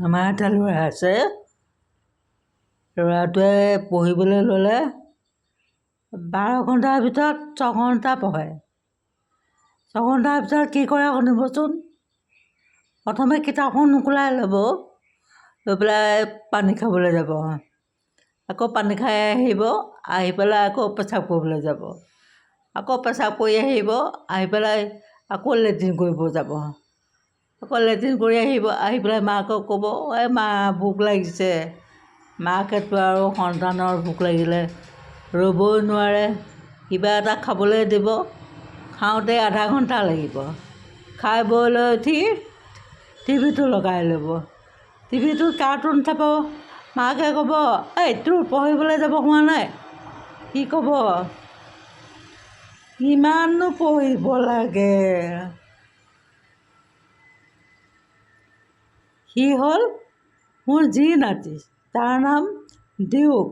আমাৰ এটা ল'ৰা আছে, ল'ৰাটোৱে পঢ়িবলৈ ল'লে 12 ঘণ্টাৰ ভিতৰত 6 ঘণ্টা পঢ়ে। 6 ঘণ্টাৰ ভিতৰত কি কৰে শুনিবচোন। প্ৰথমে কিতাপখন মোকোলাই ল'ব, লৈ পেলাই পানী খাবলৈ যাব, আকৌ পানী খাই আহিব, আহি পেলাই আকৌ পেচাব কৰিবলৈ যাব, আকৌ পেচাব কৰি আহিব, আহি পেলাই আকৌ লেট্ৰিন কৰিব যাব, আকৌ লেট্ৰিন কৰি আহিব, আহি পেলাই মাকক ক'ব, এই মা ভোক লাগিছে। মাকেতো আৰু সন্তানৰ ভোক লাগিলে ৰ'বই নোৱাৰে, কিবা এটা খাবলৈ দিব, খাওঁতে আধা ঘণ্টা লাগিব। খাই বৈ লৈ উঠি টিভিটো লগাই ল'ব, টিভিটোত কাৰ্টুন চাব। মাকে ক'ব, এই তোৰ পঢ়িবলৈ যাব হোৱা নাই? কি ক'ব, কিমাননো পঢ়িব লাগে। সি হ'ল মোৰ যি নাতি, তাৰ নাম দিউক।